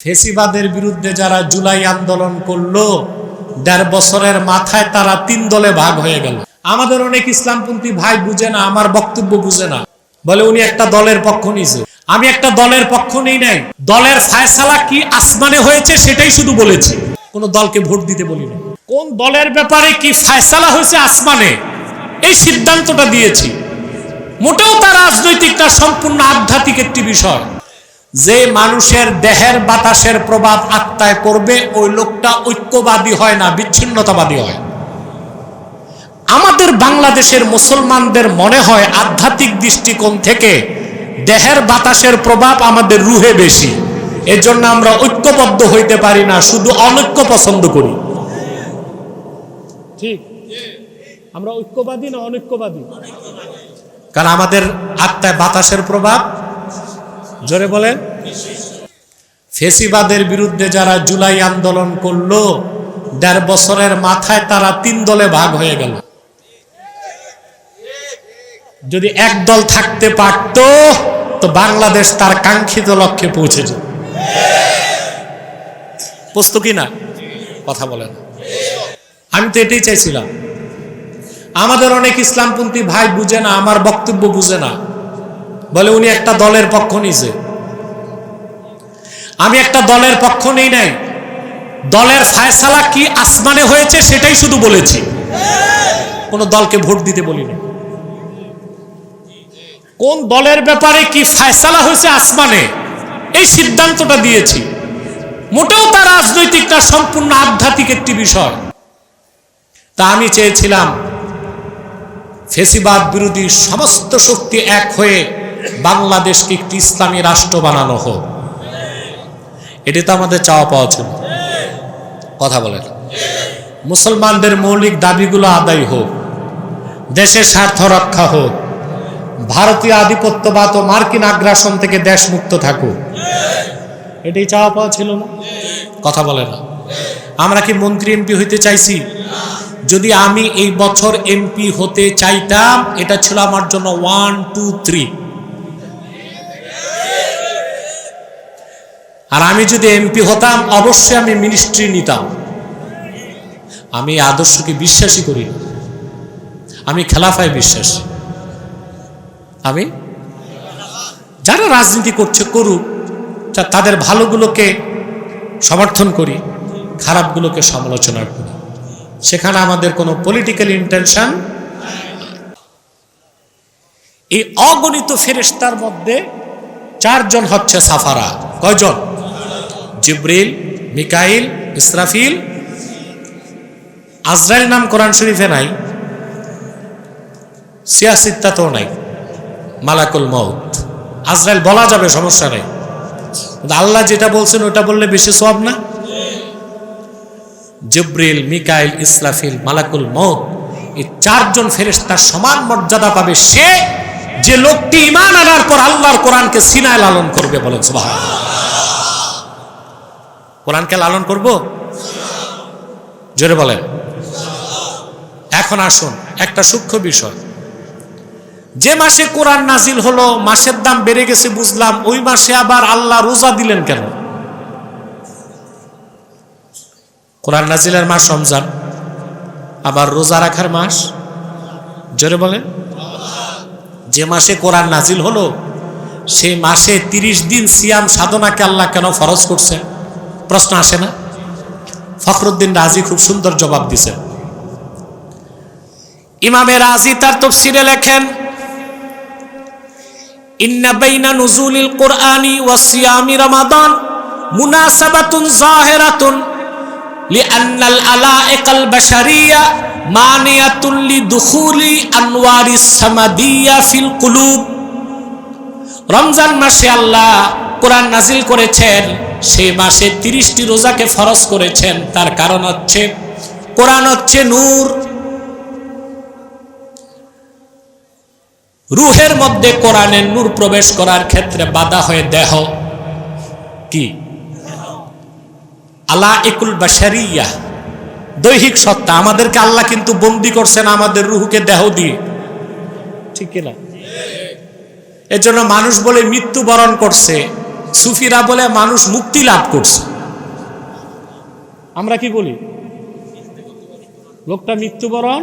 ফেসিবাদের বিরুদ্ধে যারা জুলাই আন্দোলন করলো ১.৫ বছরের মাথায় তারা ৩ দলে ভাগ হয়ে গেল। আমাদের অনেক ইসলামপন্থী ভাই বুঝে না, আমার বক্তব্য বুঝে না, বলে উনি একটা দলের পক্ষ নিয়েছে। আমি একটা দলের পক্ষ নেই নাই, দলের ফায়সালা কি আসমানে হয়েছে সেটাই শুধু বলেছি, কোন দলকে ভোট দিতে বলি না। কোন দলের ব্যাপারে কি ফায়সালা হয়েছে আসমানে এই সিদ্ধান্তটা দিয়েছি। মোটেও তা রাজনৈতিক না, সম্পূর্ণ আধ্যাত্মিক একটি বিষয়। যে মানুষের দেহের বাতাসের প্রভাব আত্মায় পড়বে ওই লোকটা ঐক্যবাদী হয় না, বিচ্ছিন্নতাবাদী হয়। আমাদের বাংলাদেশের মুসলমানদের মনে হয় আধ্যাত্মিক দৃষ্টিকোণ থেকে দেহের বাতাসের প্রভাব আমাদের রুহে বেশি, এজন্য আমরা ঐক্যবদ্ধ হইতে পারি না, শুধু অনৈক্য পছন্দ করি। ঠিক, আমরা ঐক্যবাদী না অনৈক্যবাদী? কারণ আমাদের আত্মায় বাতাসের প্রভাব, জোরে বলেন। ফেসিবাদের বিরুদ্ধে যারা জুলাই আন্দোলন করলো ১.৫ বছরের মাথায় তারা ৩ দলে ভাগ হয়ে গেল। যদি এক দল থাকতে পারত তো বাংলাদেশ তার কাঙ্ক্ষিত লক্ষ্যে পৌঁছে যেত। বুঝতো কি না? কথা বলেন। আমি তো এটাই চাইছিলাম। আমাদের অনেক ইসলামপন্থী ভাই বুঝে না, আমার বক্তব্য বুঝে না, বলে উনি একটা দলের পক্ষ নিয়েছে। আমি একটা দলের পক্ষ নেই নাই, দলের ফায়সালা কি আসমানে হয়েছে সেটাই শুধু বলেছি, কোন দলকে ভোট দিতে বলি না। কোন দলের ব্যাপারে কি ফায়সালা হয়েছে আসমানে এই সিদ্ধান্তটা দিয়েছি। মোটেও তা রাজনৈতিক না, সম্পূর্ণ আধ্যাত্মিক একটি বিষয়। তা আমি চেয়েছিলাম ফেসিবাদ বিরোধী সমস্ত শক্তি এক হয়ে বাংলাদেশকে একটি ইসলামী রাষ্ট্র বানানো হোক। এটি তো আমাদের চাওয়া পাওয়া ছিল। কথা বলেন। মুসলমানদের মৌলিক দাবিগুলো আদায় হোক, দেশের স্বার্থ রক্ষা হোক, ভারতীয় আধিপত্যবাদ ও মার্কিন আগ্রাসন থেকে দেশ মুক্ত থাকুক, এটাই চাওয়া পাওয়া ছিল না? কথা বলে না। আমরা কি মন্ত্রী এমপি হইতে চাইছি? যদি আমি এই বছর এমপি হতে চাইতাম, এটা ছিল আমার জন্য 1, 2, 3। আর আমি যদি এমপি হতাম অবশ্যই আমি মিনিস্ট্রি নিতাম। আমি আদর্শকে বিশ্বাসী করি, আমি খেলাফায় বিশ্বাসী। আমি যারা রাজনীতি করছে করুক, তাদের ভালোগুলোকে সমর্থন করি, খারাপগুলোকে সমালোচনা করি, সেখানে আমাদের কোনো পলিটিক্যাল ইন্টেনশন। এই অগণিত ফেরেশতার মধ্যে 4 জন হচ্ছে সাফারা। কয়জন? জিবরিল, মিকাইল, ইসরাফিল। আজরাইল নাম কোরআন শরীফে নাই, সিয়াসিত্তাতেও নাই, মালাকুল মউত। আজরাইল বলা যাবে, সমস্যা নেই, আল্লাহ যেটা বলছেন ওটা বললে বেশি সওয়াব না? জিবরিল, মিকাইল, ইসরাফিল, মালাকুল মউত, এই 4 জন ফেরেশতার সমান মর্যাদা পাবে সে যে লোকটি ঈমান আনার পর আল্লাহর কোরআনকে সিনায় লালন করবে। বলেন সুবহানাল্লাহ। কোরআনকে লালন করব, জোরে বলেন। এখন আসুন একটা সূক্ষ্ম বিষয়। যে মাসে কোরআন নাজিল হলো, মাসের দাম বেড়ে গেছে বুঝলাম, ওই মাসে আবার আল্লাহ রোজা দিলেন কেন? কোরআন নাজিলের মাস রমজান, আবার রোজা রাখার মাস, জোরে বলেন। যে মাসে কোরআন নাজিল হলো সেই মাসে 30 দিন সিয়াম সাধনাকে আল্লাহ কেন ফরজ করছেন? প্রশ্ন আসে না? ফখরুদ্দিন রাজি খুব সুন্দর জবাব দিছেন। ইমামে রাজি তার তাফসীরে লেখেন, ইন্না বাইনা নুজুলিল কুরআনি ওয়া সিয়ামি রমাদান মুনাসাবাতুন যাহিরাতুন লিআন্নাল আলাইকাল বাশারিয়া মানিয়াতুন লিদুখুলি আনওয়ারিস সামাদিয়া ফিল কুলুব। রমজান মাসে আল্লাহ কোরআন নাজিল করেছেন, সেই মাসে 30টি রোজাকে ফরজ করেছেন। তার কারণ হচ্ছে কোরআন হচ্ছে নূর, রুহের মধ্যে কোরআনের নূর প্রবেশ করার ক্ষেত্রে বাধা হয়ে দেহ কি আলাইকুল বাশারিয়া, দৈহিক সত্তা। আমাদেরকে আল্লাহ কিন্তু বন্দী করছেন আমাদের রুহকে দেহ দিয়ে, ঠিক কিনা? এর জন্য মানুষ বলে মৃত্যুবরণ করছে, সুফিরা বলে মানুষ মুক্তি লাভ করছে। আমরা কি বলি? লোকটা মৃত্যুবরণ,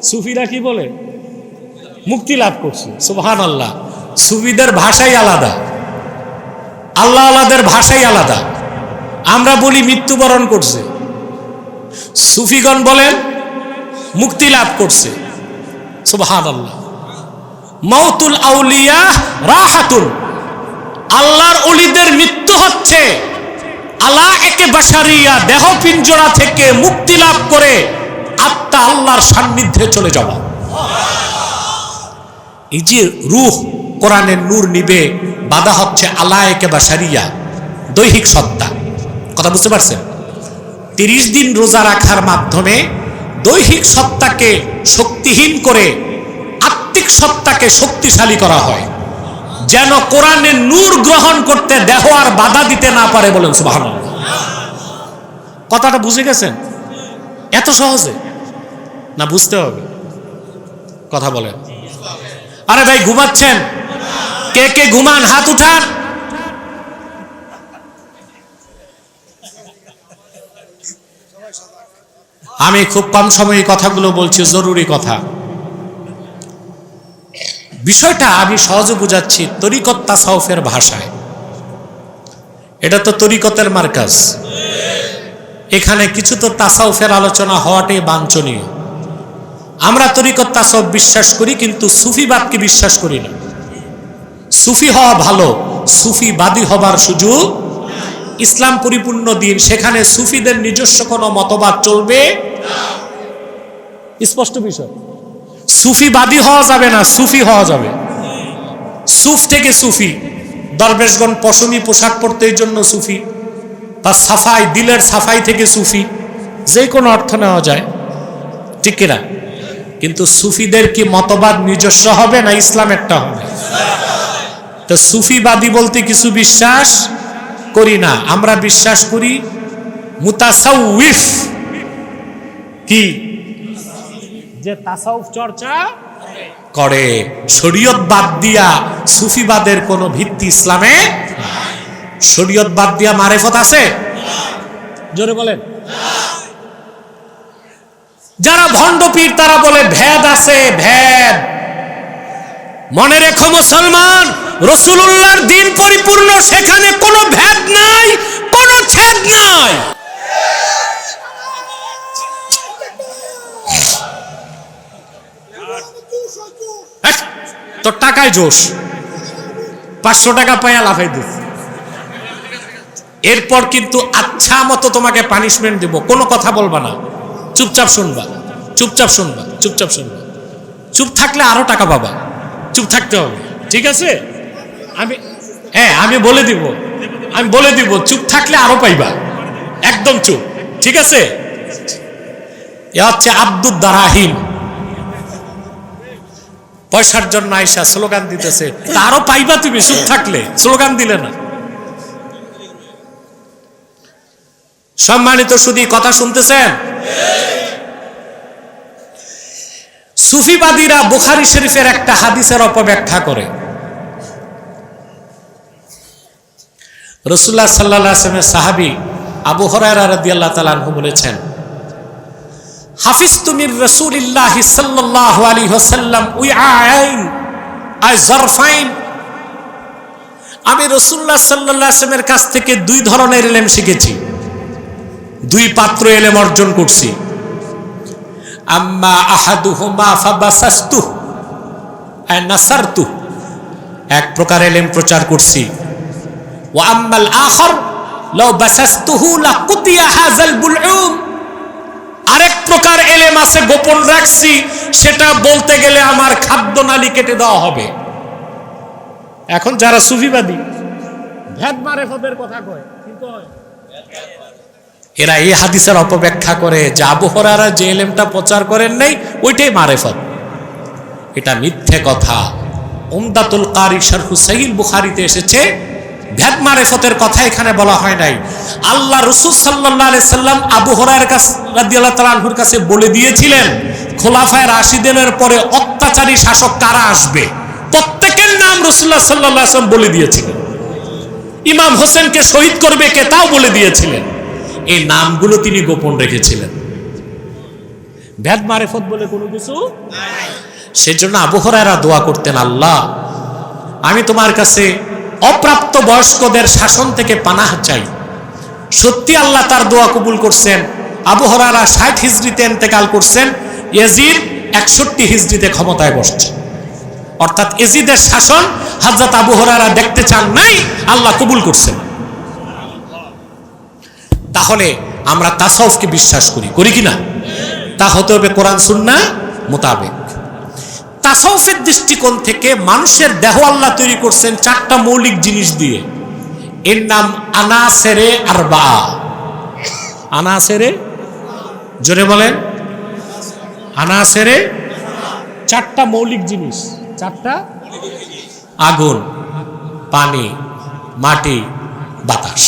সুফিরা কি বলে? মুক্তি লাভ করছে। সুবহানাল্লাহ। সুফিদের ভাষাই আলাদা, আল্লাহ আলাদের ভাষাই আলাদা। আমরা বলি মৃত্যুবরণ করছে, সুফিগণ বলেন মুক্তি লাভ করছে। সুবহানাল্লাহ। মাউতুল আউলিয়া রাহাতুন, আল্লাহর ওলিদের মৃত্যু হচ্ছে আলা একে বাশারিয়া, দেহ পিঞ্জরা থেকে মুক্তি লাভ করে আত্মা আল্লাহর সান্নিধ্যে চলে যাওয়া। এই যে রূহ কোরআনের নূর নিবে, বাধা হচ্ছে আলা একে বাশারিয়া, দৈহিক সত্তা। কথা বুঝতে পারছেন? 30 দিন রোজা রাখার মাধ্যমে দৈহিক সত্তাকে শক্তিহীন করে আত্মিক সত্তাকে শক্তিশালী করা হয়, যেন কোরআনের নূর গ্রহণ করতে দেহ আর বাধা দিতে না পারে। বলেন সুবহানাল্লাহ। কথাটা বুঝে গেছেন? এত সহজে না? বুঝতে হবে। কথা বলেন। আরে ভাই ঘুমাচ্ছেন? কে কে ঘুমান হাত উঠান। আমি খুব কম সময়ে কথাগুলো বলছি, জরুরি কথা। বিষয়টা আমি সহজে বুঝাচ্ছি তরিকত তাসাউফের ভাষায়। এটা তো তরিকতের মার্কাজ, এখানে কিছু তো তাসাউফের আলোচনা হওয়াটাই বাঞ্ছনীয়। আমরা তরিকত তাসাউফ বিশ্বাস করি, কিন্তু সুফিবাদকে বিশ্বাস করি না। সুফি হওয়া ভালো, সুফিবাদী হবার সুযোগ। ইসলাম পরিপূর্ণ দিন, সেখানে সুফিদের নিজস্ব কোনো মতবাদ চলবে, স্পষ্ট বিষয়। সুফিবাদী হওয়া যাবে না, সুফি হওয়া যাবে। সুফ থেকে সুফি, দরবেশগণ পশমি পোশাক পরতে এই জন্য সুফি, বা সাফাই, দিলের সাফাই থেকে সুফি, যে কোনো অর্থ নেওয়া যায়, ঠিক কিনা? কিন্তু সুফিদের কি মতবাদ নিজস্ব হবে না ইসলামেরটা হবে? তো সুফিবাদী বলতে কিছু বিশ্বাস করি না, আমরা বিশ্বাস করি মুতাসাউফ, কি যে তাসাউফ চর্চা করে। শরীয়ত বাদ দিয়া সুফিবাদের কোনো ভিত্তি ইসলামে। শরীয়ত বাদ দিয়া মারেফত আছে? জোরে বলেন। যারা ভণ্ডপীর তারা বলে ভেদ আছে, ভেদ। মনে রেখো মুসলমান, রাসূলুল্লাহর দ্বীন পরিপূর্ণ, সেখানে কোনো ভেদ নাই, কোনো ছেদ নাই। তোর টাকায় জোশ, 500 টাকা পাইয়া লাফাই দিস। এরপর কিন্তু আচ্ছা মতো তোমাকে পানিশমেন্ট দেব, কোনো কথা বলবা না, চুপচাপ শুনবা, চুপচাপ শুনবা, চুপচাপ শুনবা। চুপ থাকলে আরো টাকা পাবা, চুপ থাকতে হবে, ঠিক আছে? আমি বলে দিব, চুপ থাকলে আরো পাইবা, একদম চুপ, ঠিক আছে? এ হচ্ছে আব্দুদ দারাহিম, পয়সার জন্য আয়সা স্লোগান দিতেছে, আরো পাইবা তুমি চুপ থাকলে, স্লোগান দিলে না। সম্মানিত শুধু কথা শুনতেছেন? সুফিবাদীরা বুখারী শরীফের একটা হাদিসের অপব্যাখ্যা করে। রাসূলুল্লাহ সাল্লাল্লাহু আলাইহি ওয়াসাল্লামের সাহাবী আবু হুরায়রা রাদিয়াল্লাহু তাআলা আনহু বলেছেন, হাফিজতু মির রাসূলিল্লাহি সাল্লাল্লাহু আলাইহি ওয়াসাল্লাম উইআইন আই জারফাইন, আমি রাসূলুল্লাহ সাল্লাল্লাহু আলাইহি ওয়াসাল্লামের কাছ থেকে 2 ধরনের ইলম শিখেছি, 2 পাত্র ইলম অর্জন করছি। আম্মা আহাদুহুমা ফাবাসাস্তু আই নাসারতু, এক প্রকার ইলম প্রচার করছি। ওয়া আম্মাল আখার লাউ বাসাস্তুহু লাকুতিয়া হাযাল বুলউম, আরেক প্রকার ইলম আছে গোপন রাখছি, সেটা বলতে গেলে আমার খাদ্য নালী কেটে দেওয়া হবে। এখন যারা সুফিবাদী ভেদ মারেফতের কথা কয়, কিন্তু এরা এই হাদিসের অপব্যাখ্যা করে যে আবু হুরায়রা যে ইলমটা প্রচার করেন নাই ওইটাই মারেফত। এটা মিথ্যে কথা। উমদাতুল কারি শারহু সহিহ বুখারীতে এসেছে, ভেদ মারেফতের কথা এখানে বলা হয় নাই। আল্লাহ রাসূল সাল্লাল্লাহু আলাইহি সাল্লাম আবু হুরায়রা রাদিয়াল্লাহু তাআলা আনহুর কাছে বলে দিয়েছিলেন, খোলাফায়ে রাশিদিনের পরে অত্যাচারী শাসক কারা আসবে, প্রত্যেকের নাম রাসূলুল্লাহ সাল্লাল্লাহু আলাইহি ওয়াসাল্লাম বলে দিয়েছিলেন। ইমাম হোসেনকে শহীদ করবে কে তাও বলে দিয়েছিলেন। এই নামগুলো তিনি গোপন রেখেছিলেন। ভেদ মারেফত বলে কোনো কিছু নাই। সেজন্য আবু হুরায়রা দোয়া করতেন, আল্লাহ আমি তোমার কাছে অপ্রাপ্ত বয়স্কদের শাসন থেকে পানাহ চাই। সত্যি আল্লাহ তার দোয়া কবুল করছেন। আবু হুরায়রা 60 হিজরিতে ইন্তেকাল করছেন, ইয়াজিদ 61 হিজরিতে ক্ষমতায় বসছে। অর্থাৎ ইয়াজিদের শাসন হযরত আবু হুরায়রা দেখতে চান নাই, আল্লাহ কবুল করছেন। তাহলে আমরা তাসাউফকে বিশ্বাস করি কিনা? তা হতে হবে কোরআন সুন্নাহ মোতাবেক। তাসাউফের দৃষ্টিকোণ থেকে মানুষের দেহ আল্লাহ তৈরি করছেন 4টা মৌলিক জিনিস দিয়ে। এর নাম আনাসেরে আরবা। আনাসেরে, জোরে বলেন, আনাসেরে 4টা মৌলিক জিনিস। 4টা: আগুন, পানি, মাটি, বাতাস।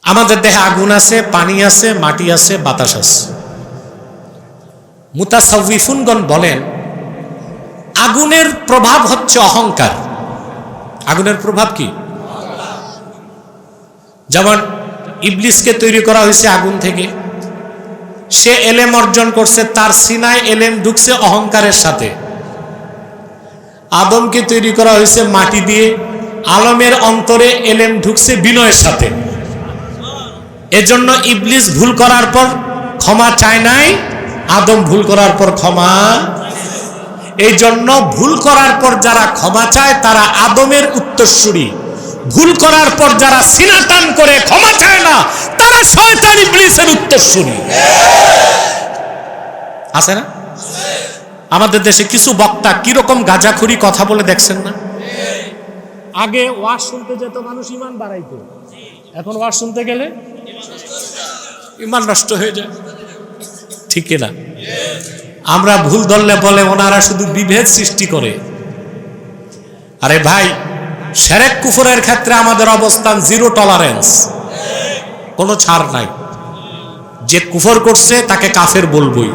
আমাদের দেহে আগুন আছে, পানি আছে, মাটি আছে, বাতাস আছে। মুতাসাউফিফুনগণ বলেন আগুনের প্রভাব হচ্ছে অহংকার। আগুনের প্রভাব কি? যেমন ইবলিসকে তৈরি করা হয়েছে আগুন থেকে, সে এলেম অর্জন করছে, তার সিনায় এলেম ঢুকছে অহংকারের সাথে। আদমকে তৈরি করা হয়েছে মাটি দিয়ে, আলমের অন্তরে এলেম ঢুকছে বিনয়ের সাথে। এজন্য ইবলিস ভুল করার পর ক্ষমা চায় নাই, আদম ভুল করার পর ক্ষমা। এই জন্য ভুল করার পর যারা ক্ষমা চায় তারা আদমের উত্তরসূরি, ভুল করার পর যারা সিনা টান করে ক্ষমা চায় না তারা শয়তান ইবলিসের উত্তরসূরি। আছে না? আমাদের দেশে কিছু বক্তা কিরকম গাঁজাখুরি কথা বলে দেখছেন না? আগে ওয়াজ শুনতে যেত মানুষ, ইমান বাড়াইতো। এখন ওয়াজ শুনতে গেলে ইমান নষ্ট হয়ে যায়। ঠিক না? আমরা ভুল ধরলে বলে ওনারা শুধু বিভেদ সৃষ্টি করে। আরে ভাই, শিরক কুফরের ক্ষেত্রে আমাদের অবস্থান জিরো টলারেন্স, কোনো ছাড় নাই। যে কুফর করছে তাকে কাফের বলবই।